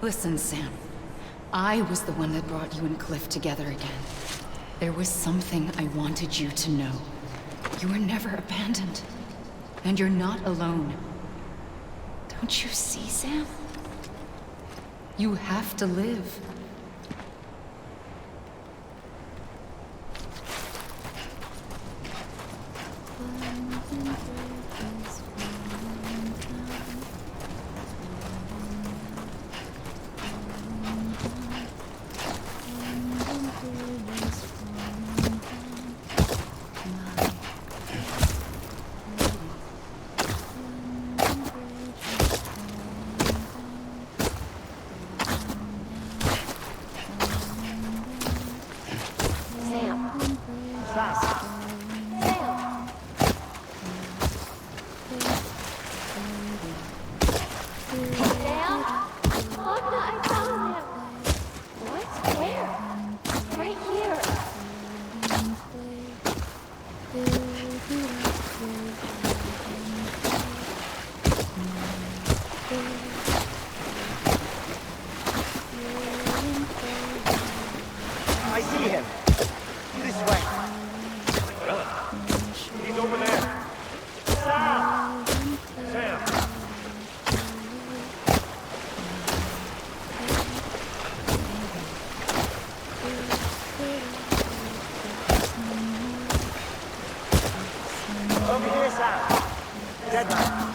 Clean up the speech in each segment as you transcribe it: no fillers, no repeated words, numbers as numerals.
Listen, Sam. I was the one that brought you and Cliff together again. There was something I wanted you to know. You were never abandoned. And you're not alone. Don't you see, Sam? You have to live. I see him. This way. He's over there. Sam! Sam! Over here, Sam. Deadline.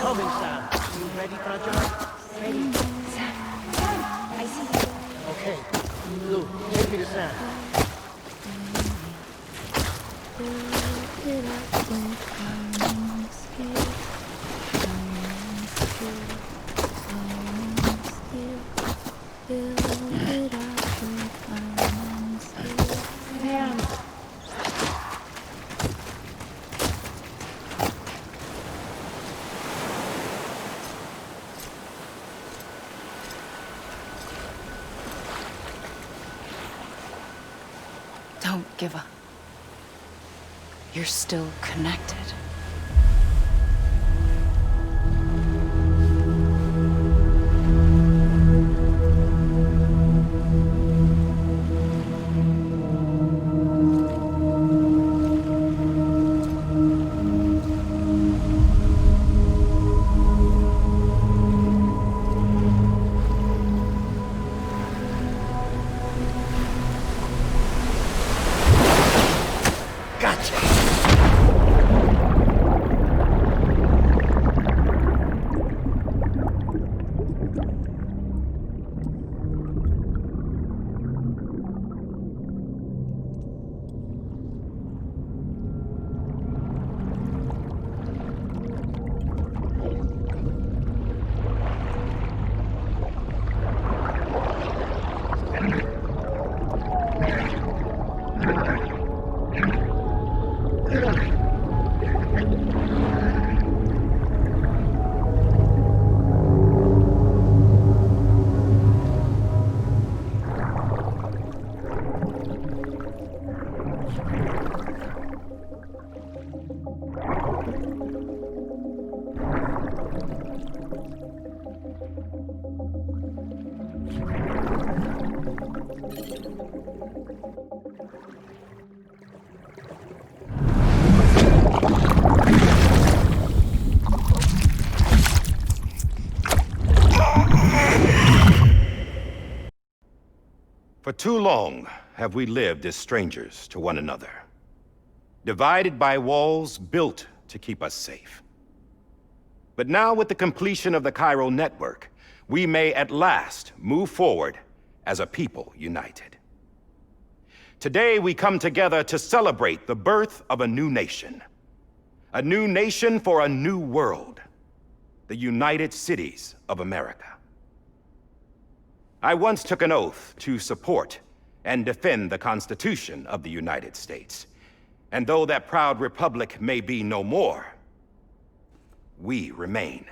Coming, Sam. You ready for a job? Ready. Sam. Sam, I see you. Okay. Lou, take me to Sam. Don't give up. You're still connected. For too long have we lived as strangers to one another, divided by walls built to keep us safe. But now, with the completion of the Cairo network, we may at last move forward as a people united. Today, we come together to celebrate the birth of a new nation. A new nation for a new world. The United Cities of America. I once took an oath to support and defend the Constitution of the United States. And though that proud republic may be no more, we remain.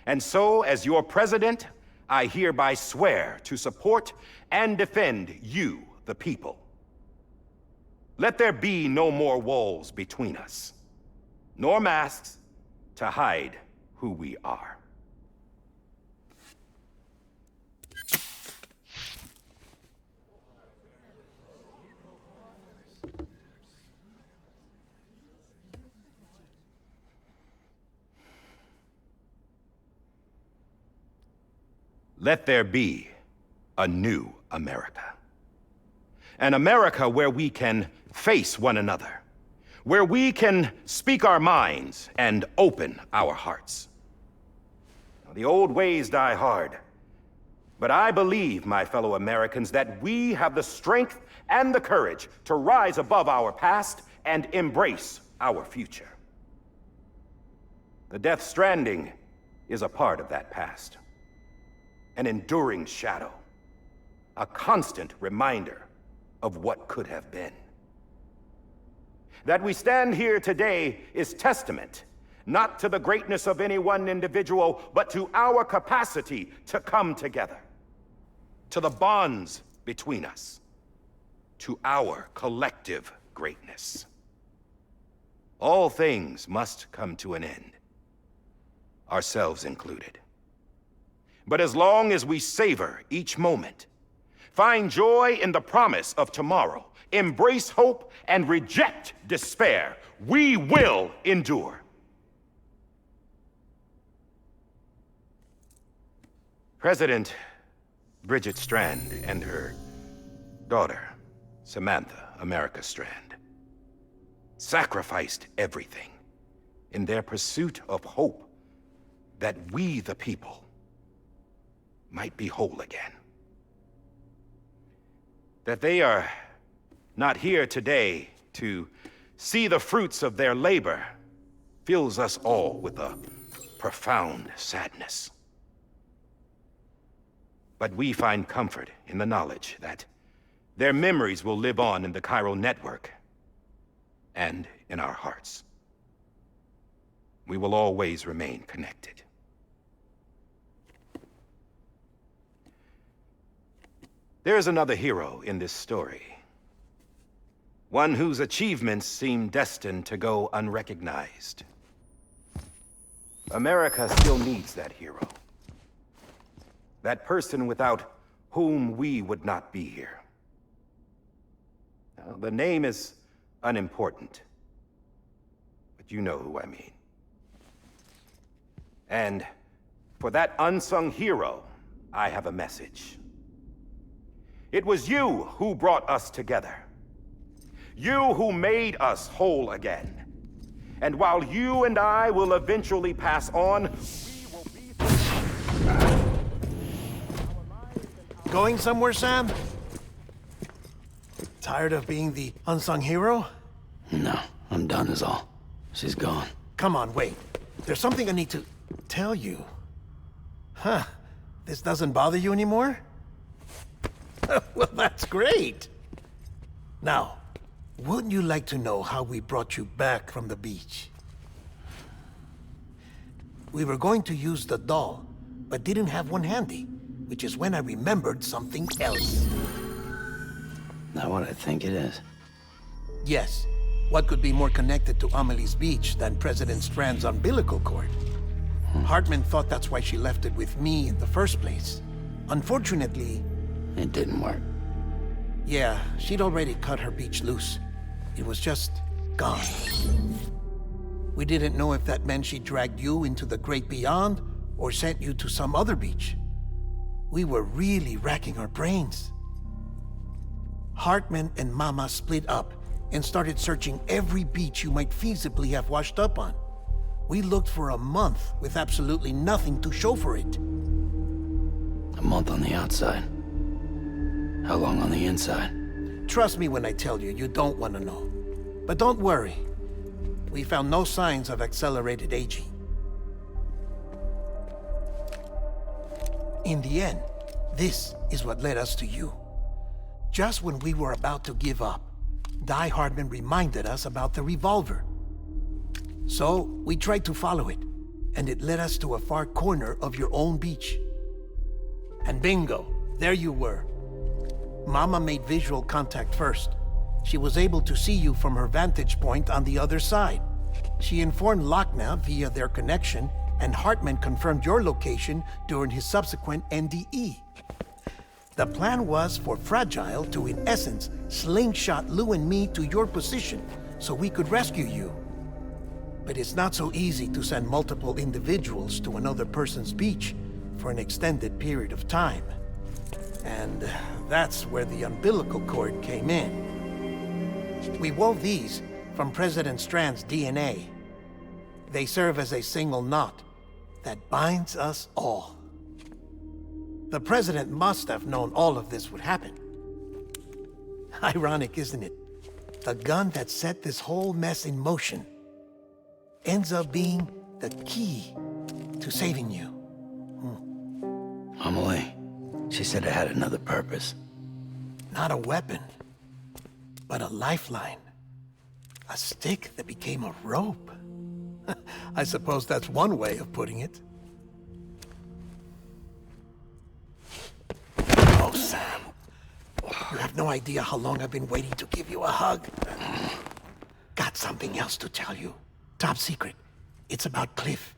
And so, as your president, I hereby swear to support and defend you, the people. Let there be no more walls between us, nor masks to hide who we are. Let there be a new America. An America where we can face one another, where we can speak our minds and open our hearts. Now, the old ways die hard, but I believe, my fellow Americans, that we have the strength and the courage to rise above our past and embrace our future. The Death Stranding is a part of that past. An enduring shadow, a constant reminder of what could have been. That we stand here today is testament, not to the greatness of any one individual, but to our capacity to come together, to the bonds between us, to our collective greatness. All things must come to an end, ourselves included. But as long as we savor each moment, find joy in the promise of tomorrow, embrace hope, and reject despair, we will endure. President Bridget Strand and her daughter, Samantha America Strand, sacrificed everything in their pursuit of hope that we, the people, might be whole again. That they are not here today to see the fruits of their labor fills us all with a profound sadness. But we find comfort in the knowledge that their memories will live on in the chiral network and in our hearts. We will always remain connected. There is another hero in this story. One whose achievements seem destined to go unrecognized. America still needs that hero. That person without whom we would not be here. Now, the name is unimportant, but you know who I mean. And for that unsung hero, I have a message. It was you who brought us together. You who made us whole again. And while you and I will eventually pass on, we will be... Going somewhere, Sam? Tired of being the unsung hero? No, I'm done is all. She's gone. Come on, wait. There's something I need to tell you. Huh. This doesn't bother you anymore? Well, that's great. Now, wouldn't you like to know how we brought you back from the beach? We were going to use the doll, but didn't have one handy, which is when I remembered something else. Not what I think it is. Yes. What could be more connected to Amelie's beach than President Strand's umbilical cord? Hartman thought that's why she left it with me in the first place. Unfortunately... It didn't work. Yeah, she'd already cut her beach loose. It was just gone. We didn't know if that meant she dragged you into the great beyond or sent you to some other beach. We were really racking our brains. Hartman and Mama split up and started searching every beach you might feasibly have washed up on. We looked for a month with absolutely nothing to show for it. A month on the outside. How long on the inside? Trust me when I tell you, you don't want to know. But don't worry. We found no signs of accelerated aging. In the end, this is what led us to you. Just when we were about to give up, Die Hardman reminded us about the revolver. So, we tried to follow it, and it led us to a far corner of your own beach. And bingo, there you were. Mama made visual contact first. She was able to see you from her vantage point on the other side. She informed Lochna via their connection, and Hartman confirmed your location during his subsequent NDE. The plan was for Fragile to, in essence, slingshot Lou and me to your position so we could rescue you. But it's not so easy to send multiple individuals to another person's beach for an extended period of time. And that's where the umbilical cord came in. We wove these from President Strand's DNA. They serve as a single knot that binds us all. The President must have known all of this would happen. Ironic, isn't it? The gun that set this whole mess in motion ends up being the key to saving you. Amelie, she said it had another purpose. Not a weapon, but a lifeline. A stick that became a rope. I suppose that's one way of putting it. Oh, Sam. You have no idea how long I've been waiting to give you a hug. Got something else to tell you. Top secret. It's about Cliff.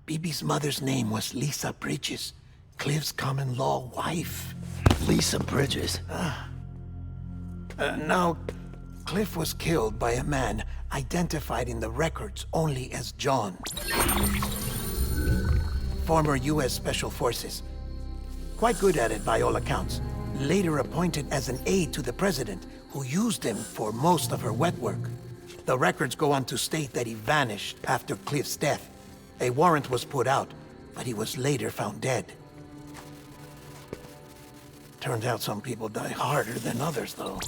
Bibi's mother's name was Lisa Bridges, Cliff's common-law wife. Lisa Bridges? Now, Cliff was killed by a man identified in the records only as John. Former U.S. Special Forces. Quite good at it by all accounts. Later appointed as an aide to the president, who used him for most of her wet work. The records go on to state that he vanished after Cliff's death. A warrant was put out, but he was later found dead. Turns out some people die harder than others, though.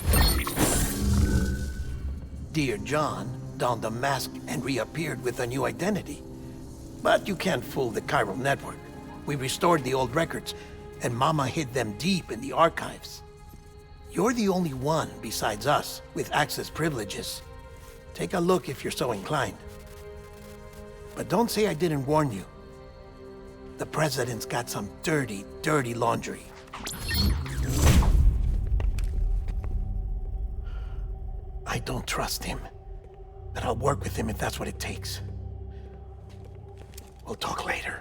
Dear John donned a mask and reappeared with a new identity. But you can't fool the chiral network. We restored the old records, and Mama hid them deep in the archives. You're the only one besides us with access privileges. Take a look if you're so inclined. But don't say I didn't warn you. The president's got some dirty, dirty laundry. I don't trust him, but I'll work with him if that's what it takes. We'll talk later.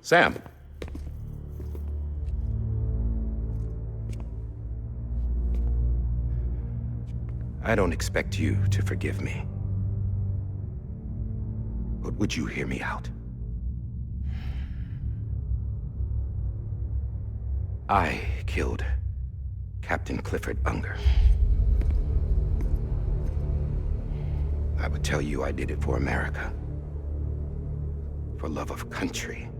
Sam. I don't expect you to forgive me. But would you hear me out? I killed Captain Clifford Unger. I would tell you I did it for America. For love of country.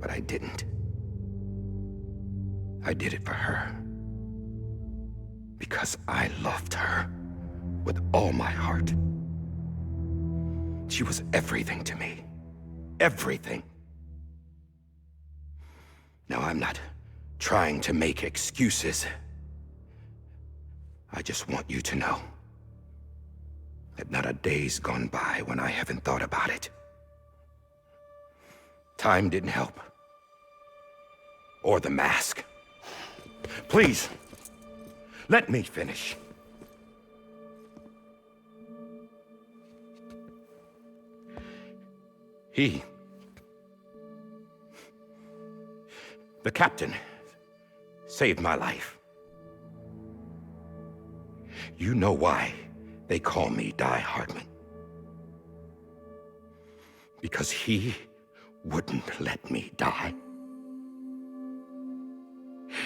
But I didn't. I did it for her. Because I loved her with all my heart. She was everything to me. Everything. Now, I'm not trying to make excuses. I just want you to know that not a day's gone by when I haven't thought about it. Time didn't help. Or the mask. Please, let me finish. The captain, saved my life. You know why they call me Die Hartman. Because he wouldn't let me die.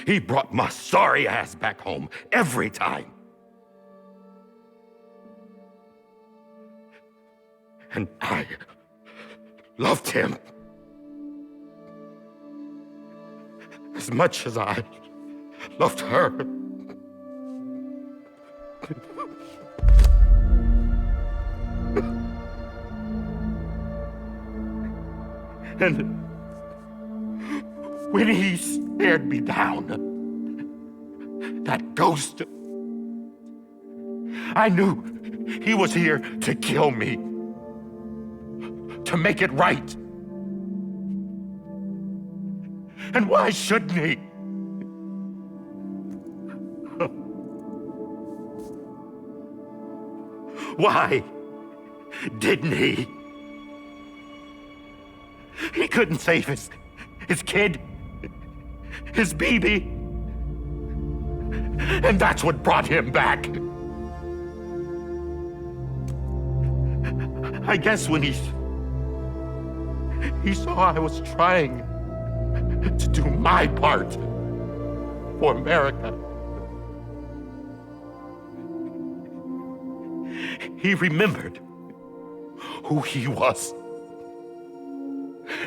He brought my sorry ass back home every time. And I loved him as much as I loved her. And when he stared me down, that ghost, I knew he was here to kill me, to make it right. And why shouldn't he? Why didn't he? He couldn't save his kid, his baby. And that's what brought him back. I guess when he saw I was trying to do my part for America, he remembered who he was.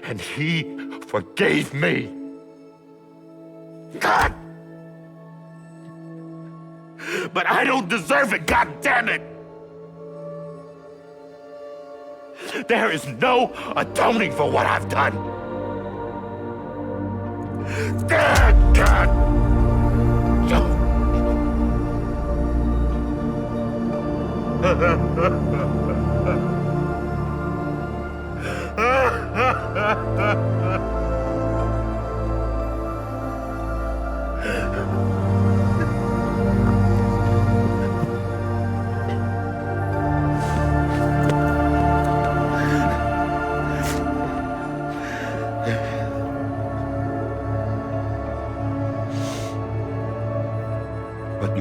And he forgave me. God! But I don't deserve it, God damn it! There is no atoning for what I've done. God! But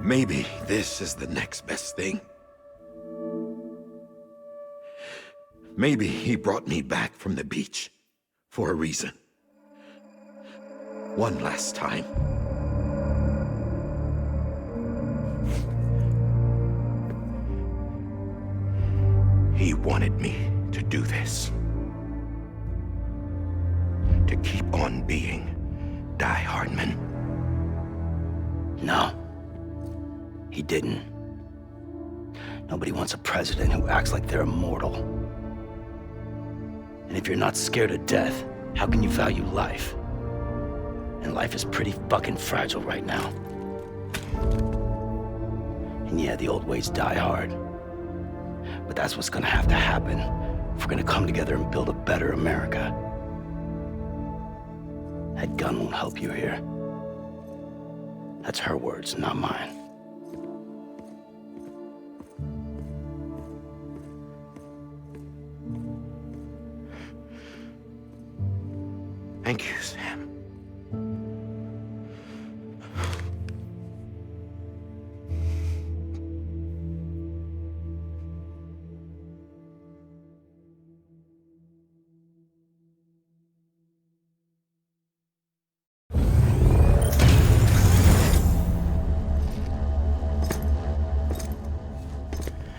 maybe this is the next best thing. Maybe he brought me back from the beach for a reason. One last time. He wanted me to do this. To keep on being Die Hardman. No. He didn't. Nobody wants a president who acts like they're immortal. And if you're not scared of death, how can you value life? And life is pretty fucking fragile right now. And yeah, the old ways die hard. But that's what's gonna have to happen if we're gonna come together and build a better America. That gun won't help you here. That's her words, not mine. Thank you, Sam.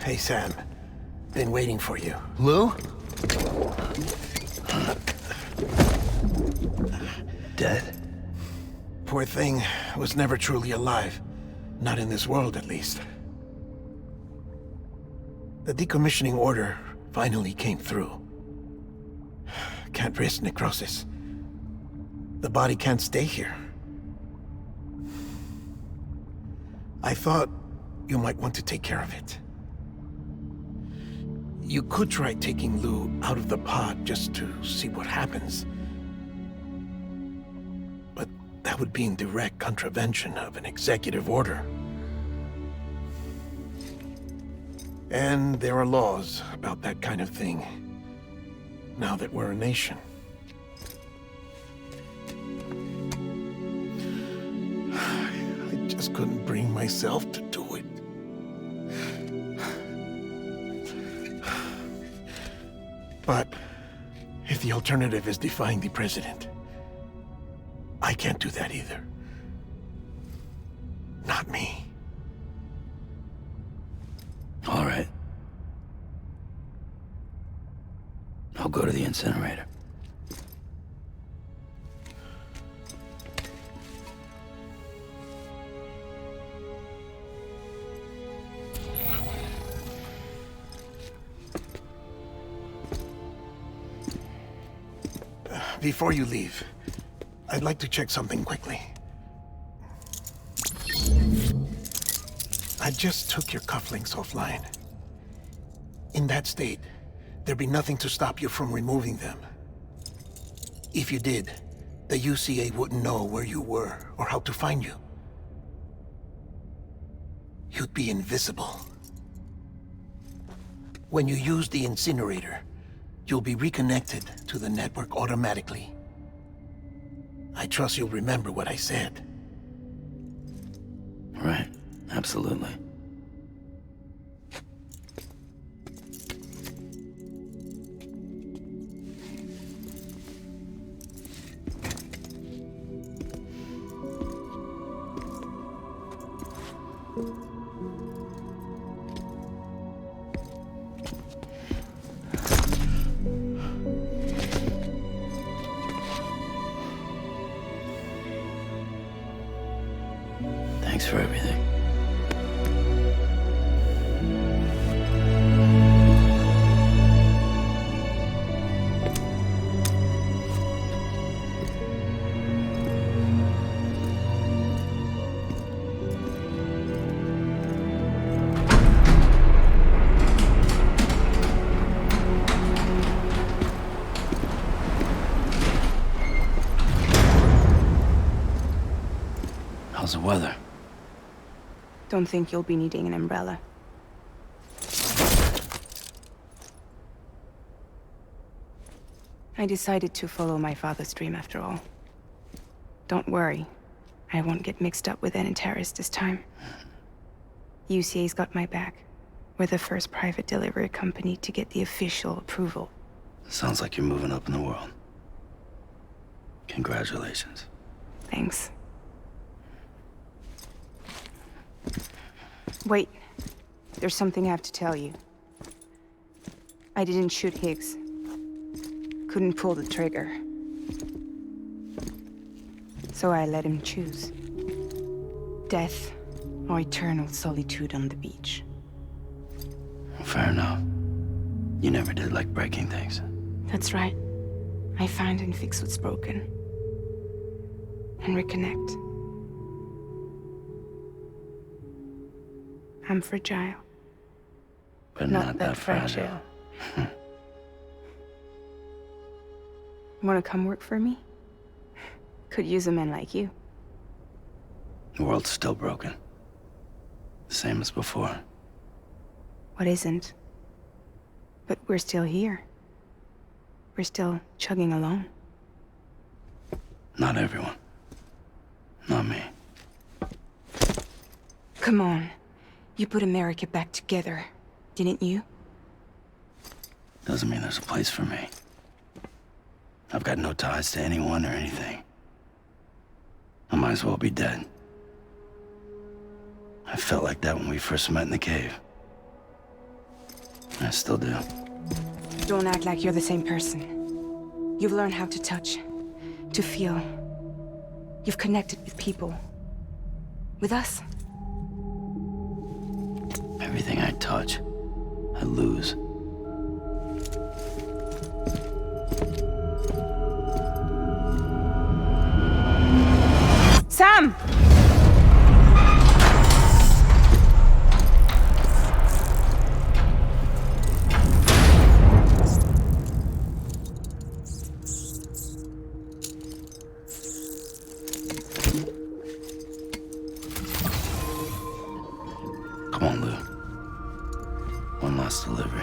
Hey, Sam. Been waiting for you. Lou? Dead? Poor thing was never truly alive. Not in this world, at least. The decommissioning order finally came through. Can't risk necrosis. The body can't stay here. I thought you might want to take care of it. You could try taking Lou out of the pod just to see what happens. But that would be in direct contravention of an executive order. And there are laws about that kind of thing, now that we're a nation. I just couldn't bring myself to do it. But if the alternative is defying the president, I can't do that either. Not me. All right. I'll go to the incinerator. Before you leave, I'd like to check something quickly. I just took your cufflinks offline. In that state, there'd be nothing to stop you from removing them. If you did, the UCA wouldn't know where you were or how to find you. You'd be invisible. When you use the incinerator, you'll be reconnected to the network automatically. I trust you'll remember what I said. Right, absolutely. Thanks for everything. How's the weather? Don't think you'll be needing an umbrella. I decided to follow my father's dream after all. Don't worry, I won't get mixed up with any terrorists this time. UCA's got my back. We're the first private delivery company to get the official approval. Sounds like you're moving up in the world. Congratulations. Thanks. Wait. There's something I have to tell you. I didn't shoot Higgs. Couldn't pull the trigger. So I let him choose. Death or eternal solitude on the beach. Fair enough. You never did like breaking things. That's right. I find and fix what's broken. And reconnect. I'm fragile. But not that fragile. Wanna come work for me? Could use a man like you. The world's still broken. The same as before. What isn't? But we're still here. We're still chugging along. Not everyone. Not me. Come on. You put America back together, didn't you? Doesn't mean there's a place for me. I've got no ties to anyone or anything. I might as well be dead. I felt like that when we first met in the cave. I still do. Don't act like you're the same person. You've learned how to touch, to feel. You've connected with people. With us. Everything I touch, I lose. Sam! Come on, Lou. One last delivery.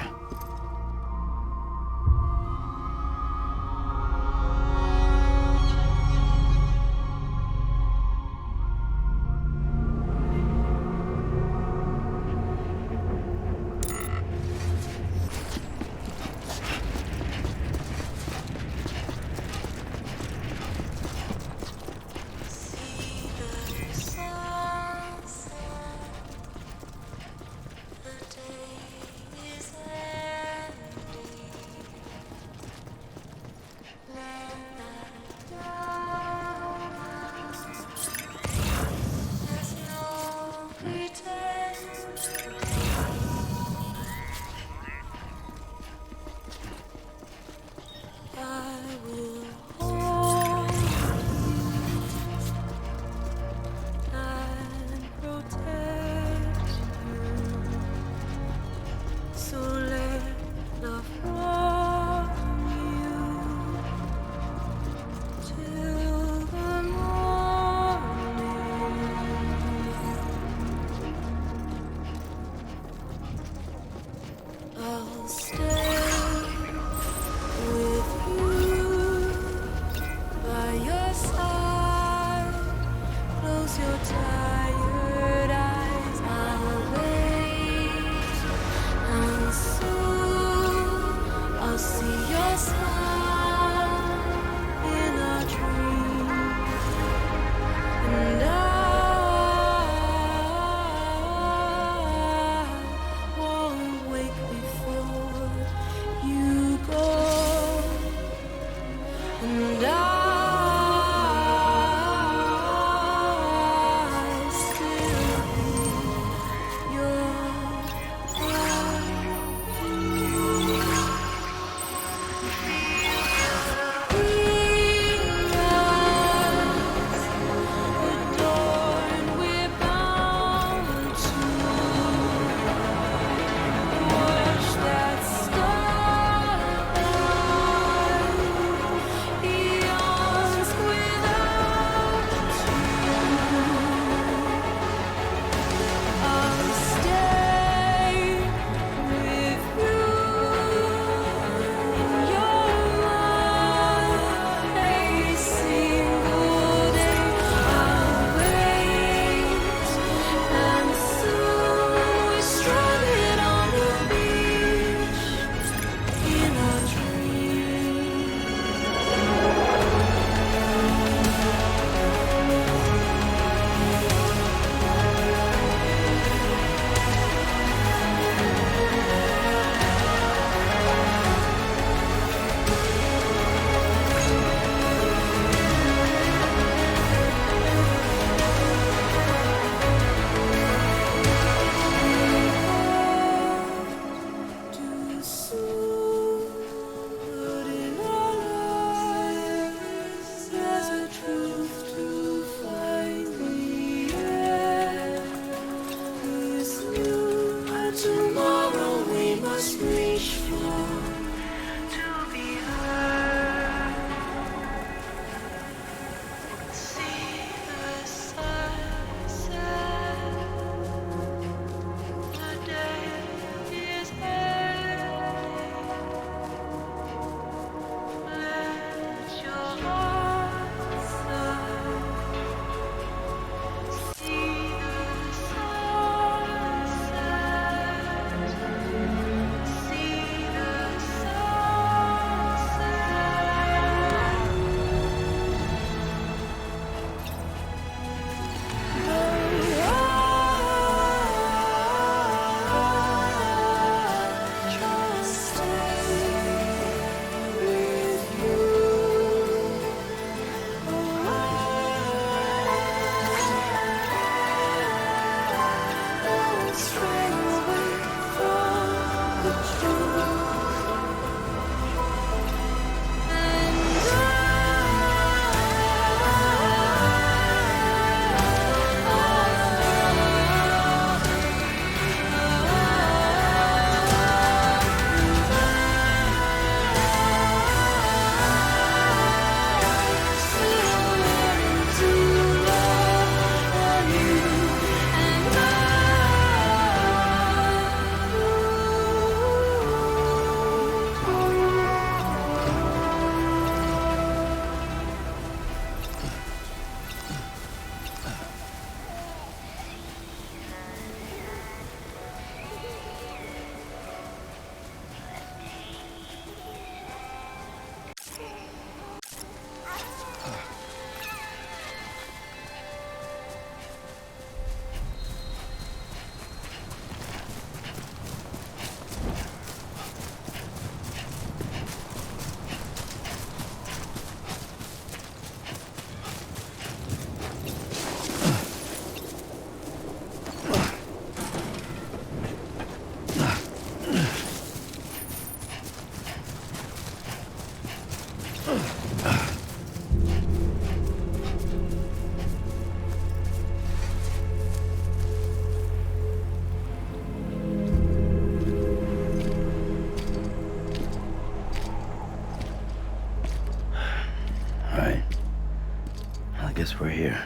Guess we're here.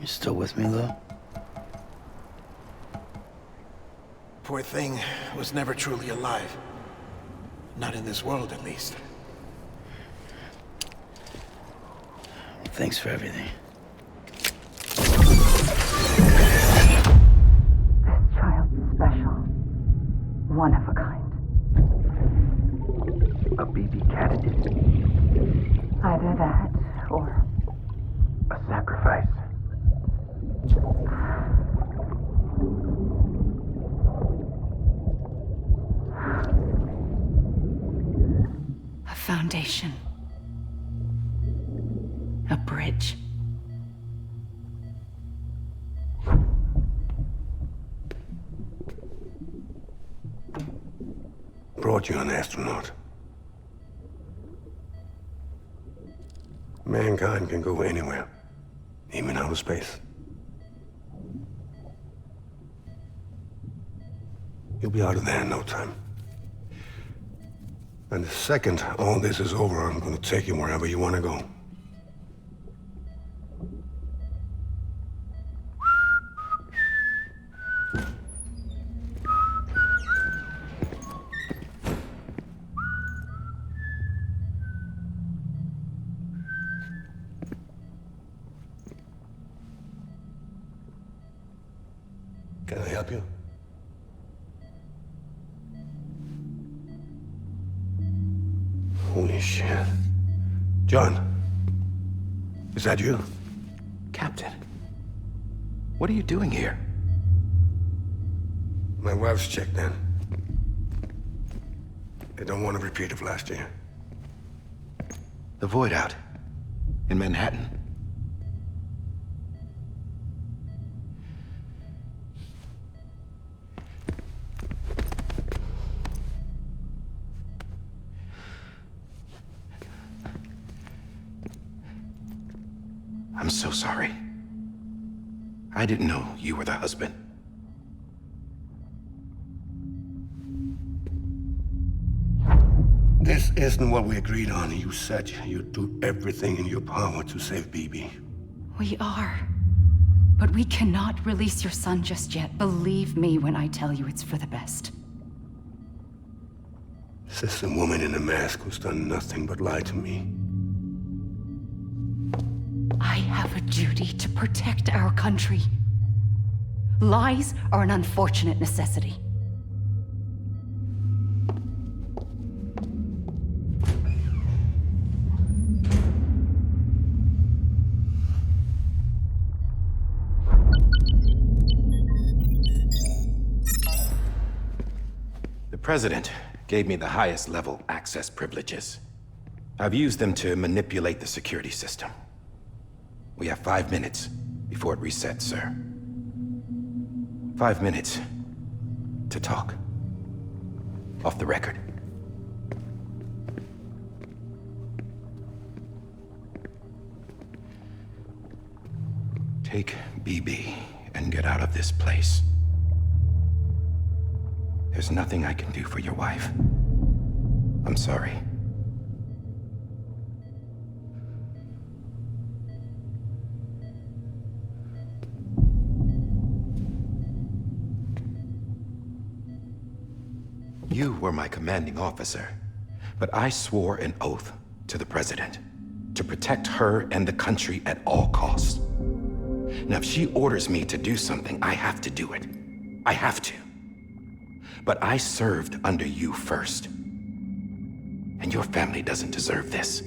You still with me, Lou? Poor thing was never truly alive. Not in this world, at least. Thanks for everything. This child's special. One of a kind. A baby candidate? Either that, or... a sacrifice? a foundation. A bridge. brought you an astronaut. Mankind can go anywhere, even outer space. You'll be out of there in no time. And the second all this is over, I'm gonna take you wherever you wanna go. Can I help you? Holy shit. John, is that you? Captain, what are you doing here? My wife's checked in. They don't want a repeat of last year. The Void Out in Manhattan. I'm so sorry. I didn't know you were the husband. This isn't what we agreed on. You said you'd do everything in your power to save BB. We are. But we cannot release your son just yet. Believe me when I tell you it's for the best. This is a woman in a mask who's done nothing but lie to me. I have a duty to protect our country. Lies are an unfortunate necessity. The President gave me the highest level access privileges. I've used them to manipulate the security system. We have 5 minutes before it resets, sir. 5 minutes to talk. Off the record. Take BB and get out of this place. There's nothing I can do for your wife. I'm sorry. You were my commanding officer, but I swore an oath to the President to protect her and the country at all costs. Now, if she orders me to do something, I have to do it. I have to. But I served under you first. And your family doesn't deserve this.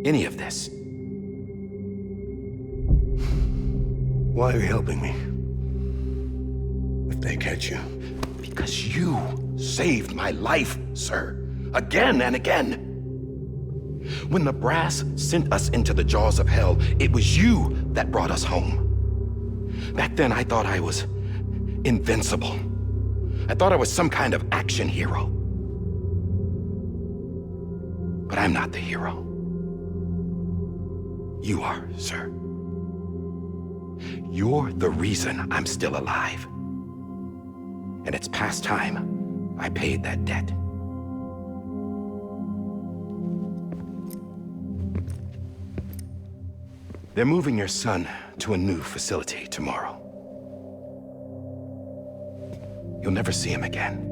Any of this. Why are you helping me? If they catch you. Because you saved my life, sir. Again and again. When the brass sent us into the jaws of hell, it was you that brought us home. Back then, I thought I was invincible. I thought I was some kind of action hero. But I'm not the hero. You are, sir. You're the reason I'm still alive. And it's past time I paid that debt. They're moving your son to a new facility tomorrow. You'll never see him again.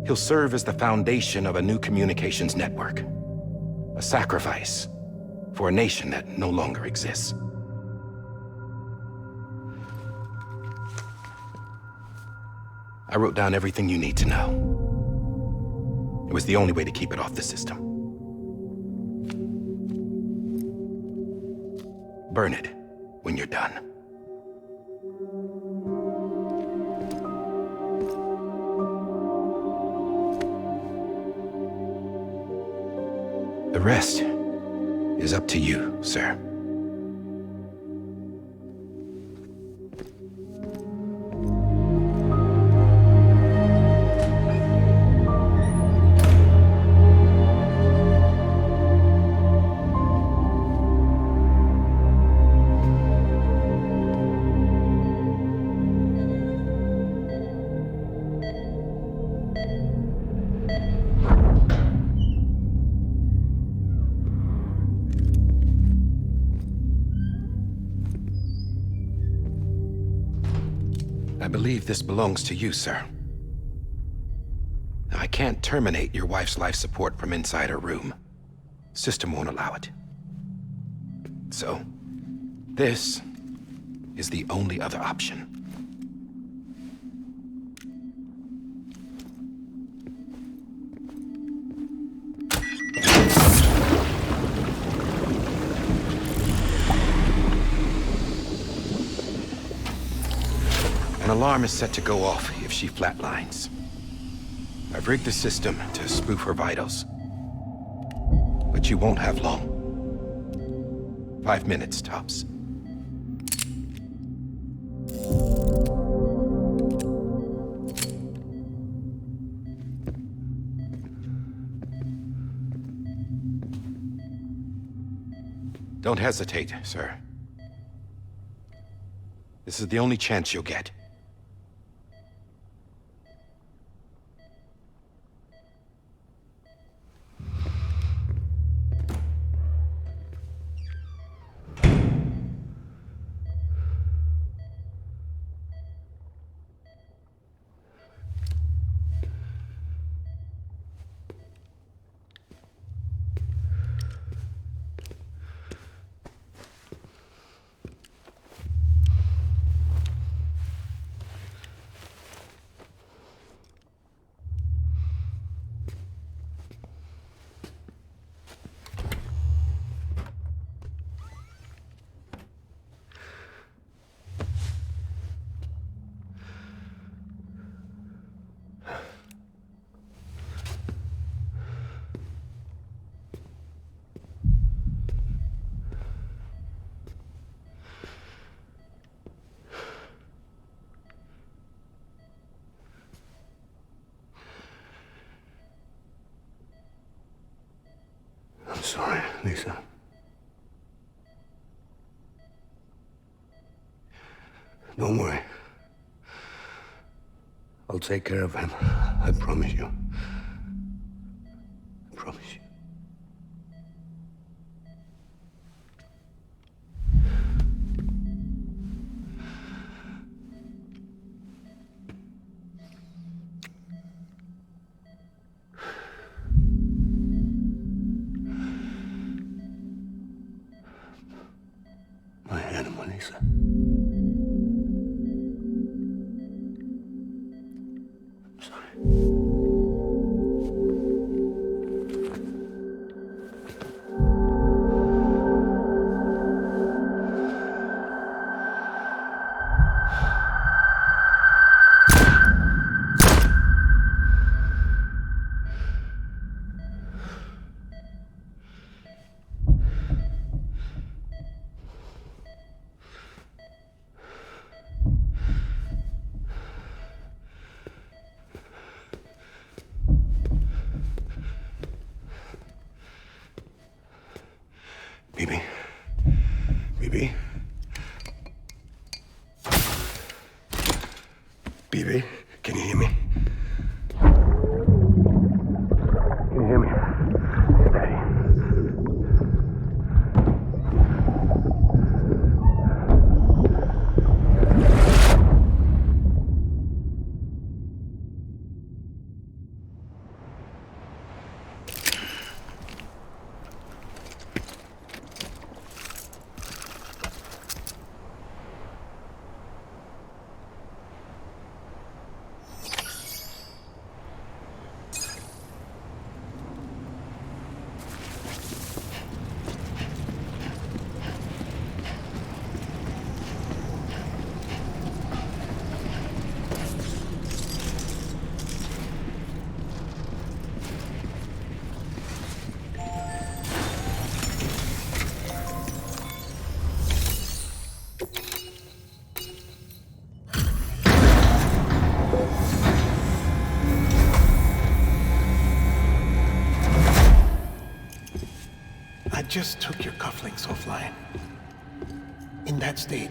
He'll serve as the foundation of a new communications network. A sacrifice for a nation that no longer exists. I wrote down everything you need to know. It was the only way to keep it off the system. Burn it when you're done. The rest is up to you, sir. believe this belongs to you, sir. I can't terminate your wife's life support from inside her room. System won't allow it. So, this is the only other option. An alarm is set to go off if she flatlines. I've rigged the system to spoof her vitals. But you won't have long. 5 minutes, tops. Don't hesitate, sir. This is the only chance you'll get. I'm sorry, Lisa. Don't worry. I'll take care of him. I promise you. I promise you. My animal, Lisa. I'm sorry. Bibi? Bibi? Bibi, can you hear me? Can you hear me? Steady. I just took your cufflinks offline. In that state,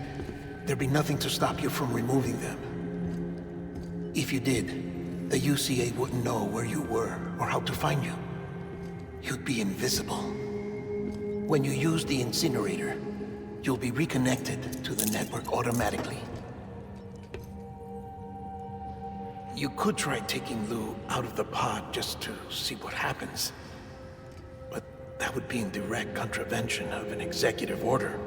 there'd be nothing to stop you from removing them. If you did, the UCA wouldn't know where you were or how to find you. You'd be invisible. When you use the incinerator, you'll be reconnected to the network automatically. You could try taking Lou out of the pod just to see what happens. But that would be in direct contravention of an executive order.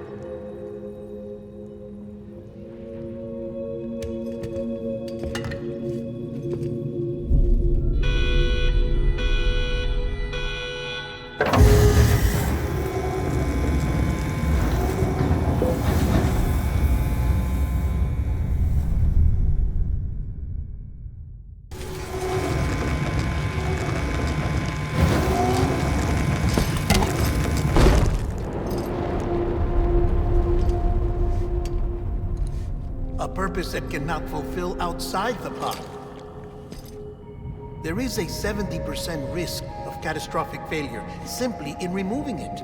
A purpose that cannot fulfill outside the pod. There is a 70% risk of catastrophic failure simply in removing it.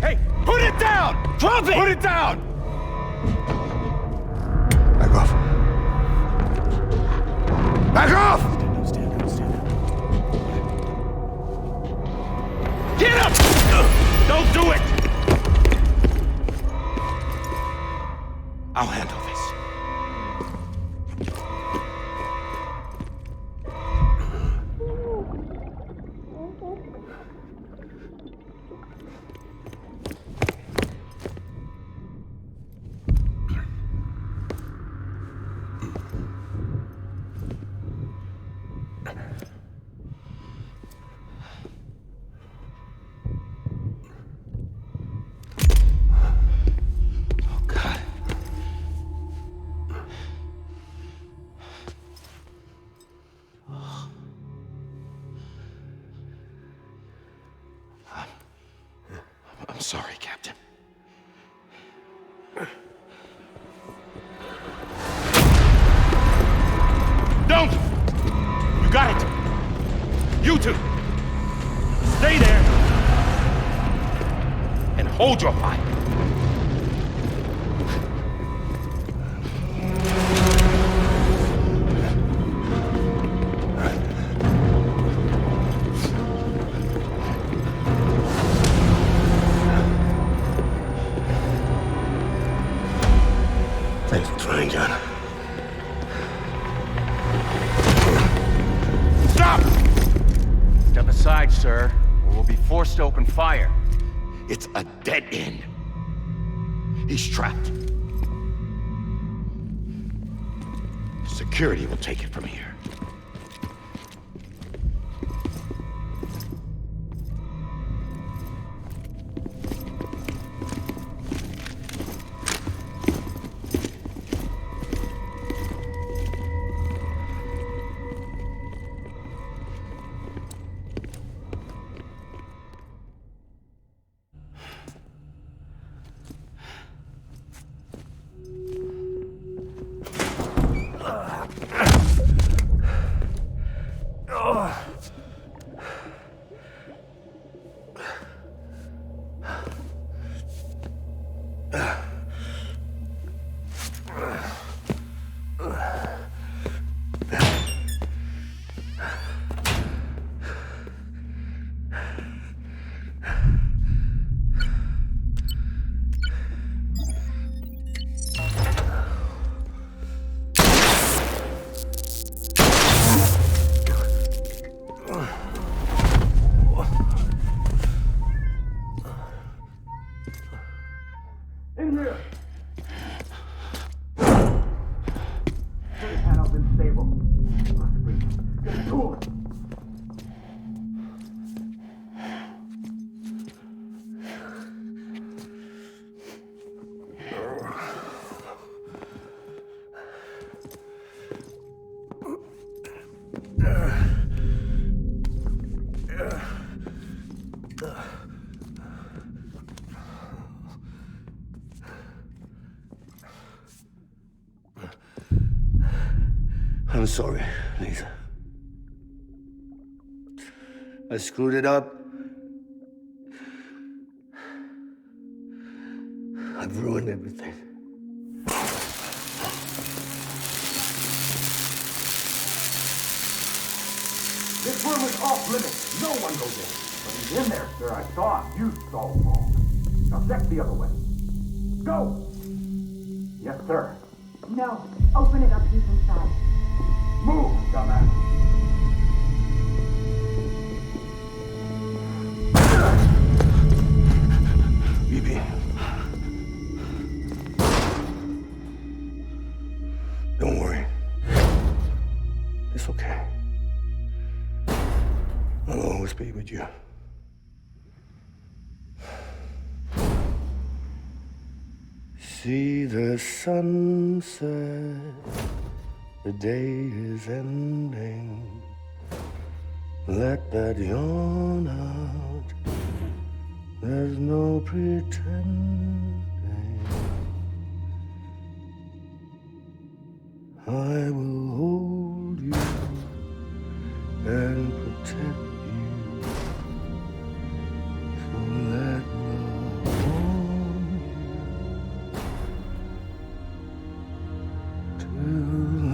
Hey, put it down! Drop it! Put it down! Back off. Back off! Get up! Don't do it! I'll handle this. I'm sorry, Captain. Don't! You got it! You two! Stay there! And hold your fire! Thanks for trying, John. Stop! Step aside, sir, or we'll be forced to open fire. It's a dead end. He's trapped. Security will take it from here. I'm sorry, Lisa. I screwed it up. I've ruined everything. This room is off limits. No one goes in. But he's in there, sir. I saw him. You saw him all. Now check the other way. Go! Yes, sir. No. Open it up. He's inside. Move, dumbass. BB. Don't worry. It's okay. I'll always be with you. See the sunset. The day is ending. Let that yawn out. There's no pretending. I will hold you and protect you. So let love warm you till the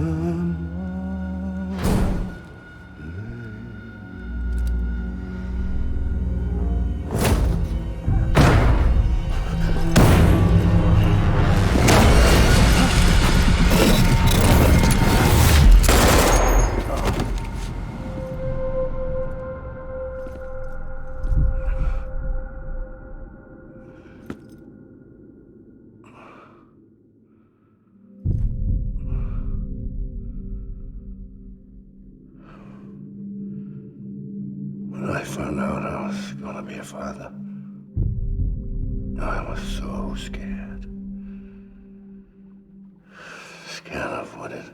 When I found out I was gonna be a father, I was so scared. Scared of what it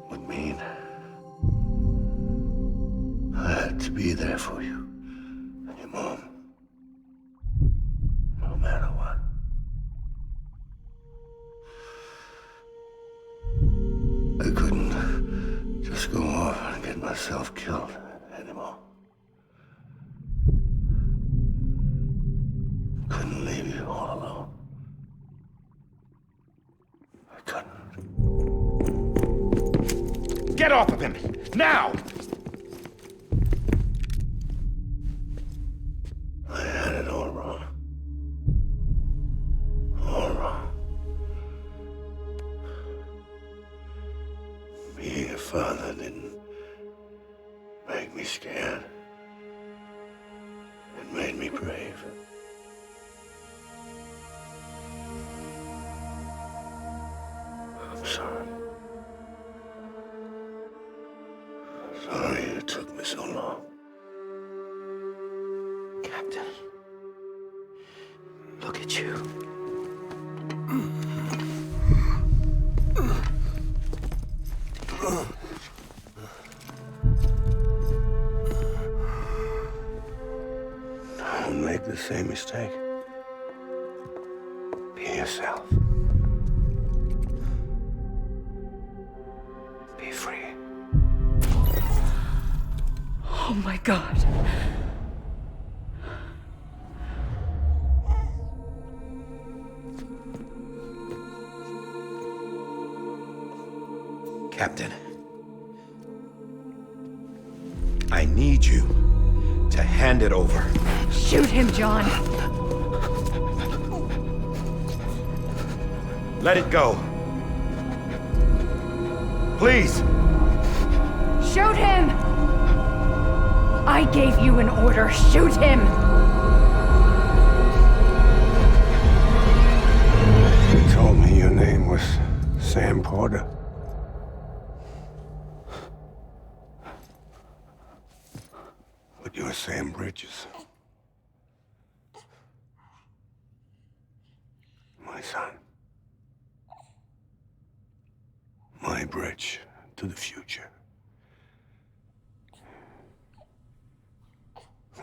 would mean. I had to be there for you and your mom, no matter what. I couldn't just go off and get myself killed anymore. Couldn't leave you all alone. I couldn't. Get off of him! Now! I had it all wrong. All wrong. father didn't make me scared. It made me brave. I'm sorry. Sorry it took me so long. Captain, look at you. Don't make the same mistake. Be yourself. Be free. Oh my God. Captain, I need you to hand it over. Shoot him, John. Let it go. Please. Shoot him! I gave you an order. Shoot him! You told me your name was Sam Porter. But you're Sam Bridges. My son. My bridge to the future.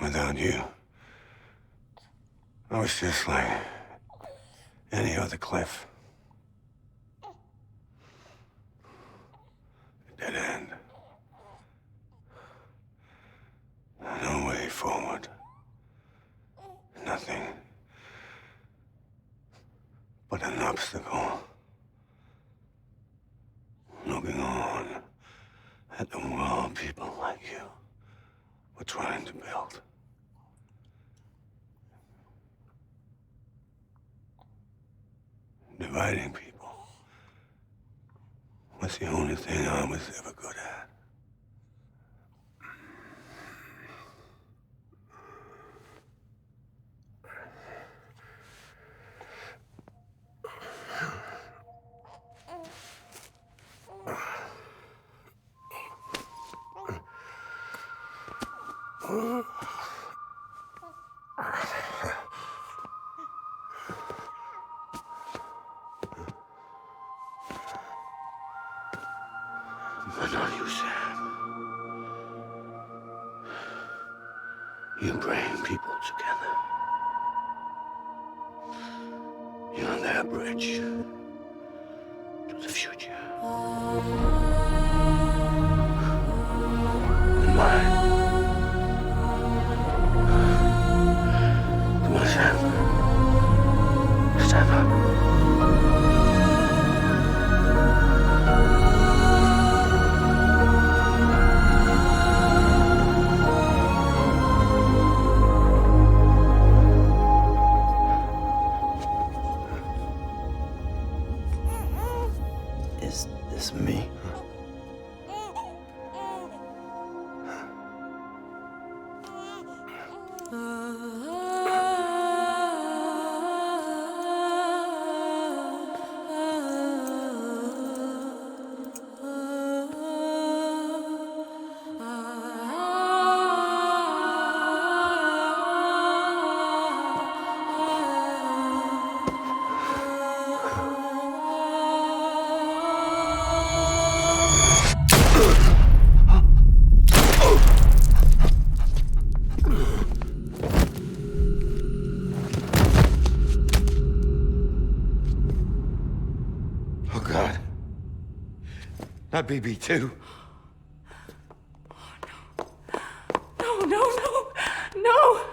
Without you, I was just like any other Cliff. A dead end. No way forward. Nothing but an obstacle. Looking on at the world people like you were trying to build. Dividing people was the only thing I was ever good at. But not you, Sam. You bring people together. You're their bridge to the future. And mine. Come on, Sam. Stand up. Is this me? Oh, God. Not BB2. No, no, no, no!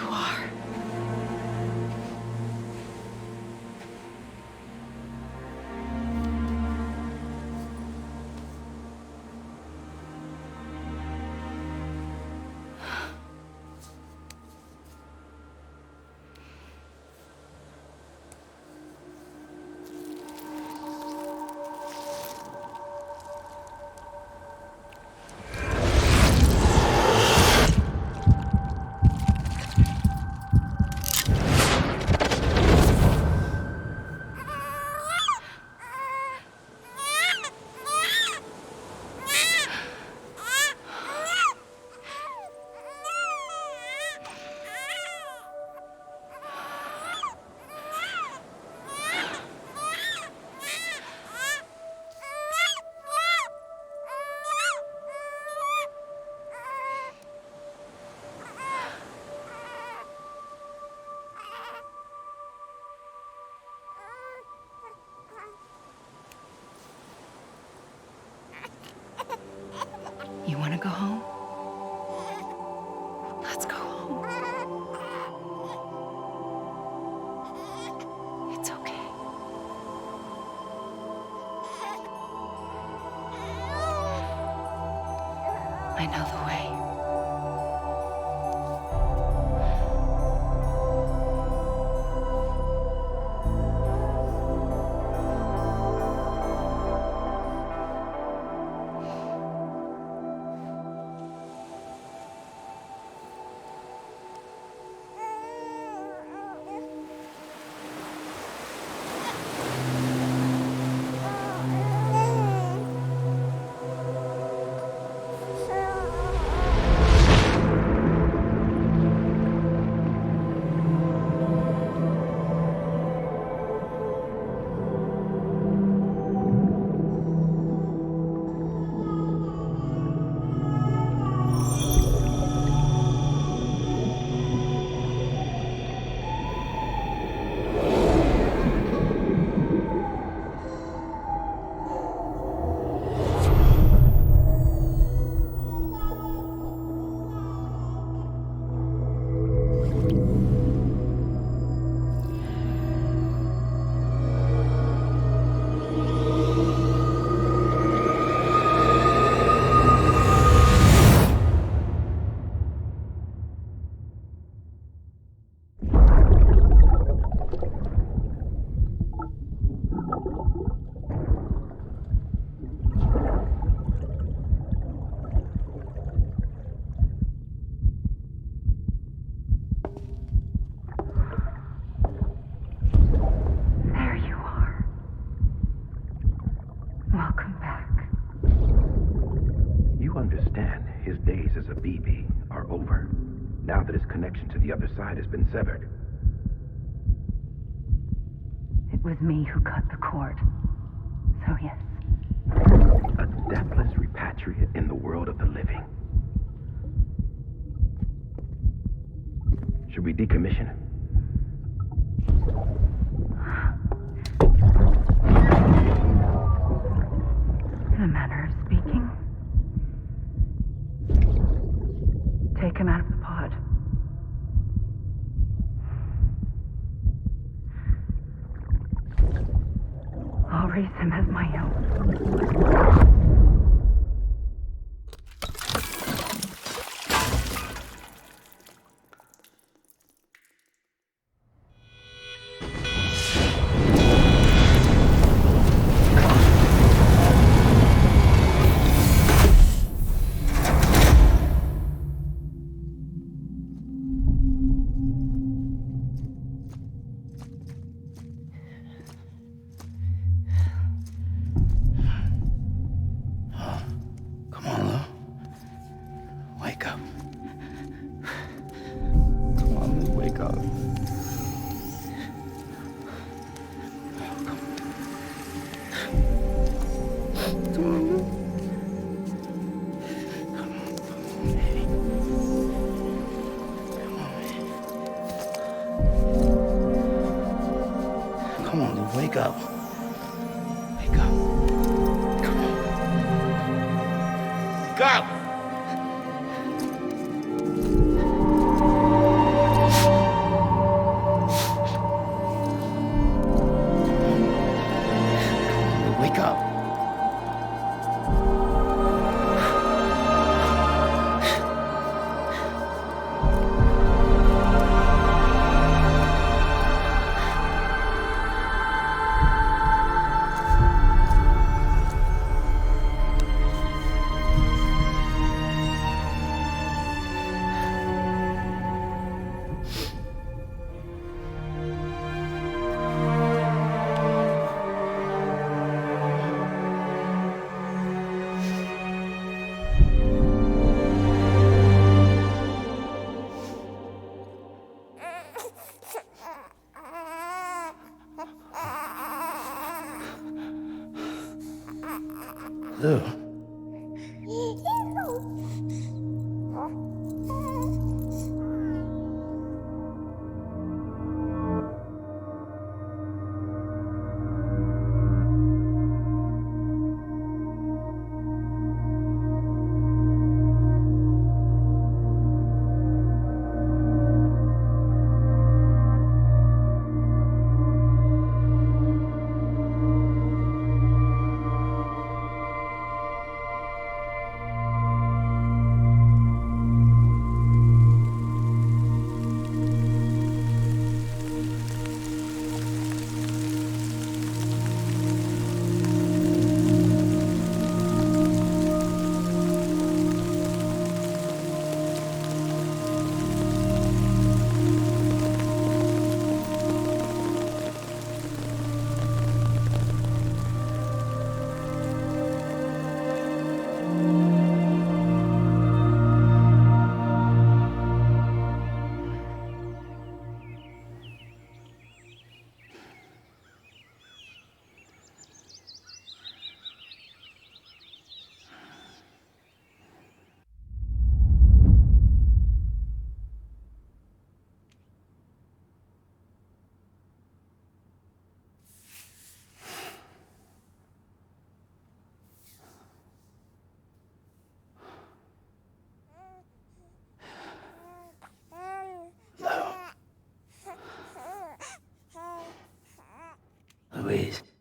you are. You want to go home? Let's go home. It's okay. I know the way. Welcome back. You understand his days as a BB are over, now that his connection to the other side has been severed. It was me who cut the cord. So yes. A deathless repatriate in the world of the living. Should we decommission him? In a manner of speaking. Take him out of the pod. I'll raise him as my own. Come on, Lou, wake up. Wake up. Come on. Wake up! Lou. Louise.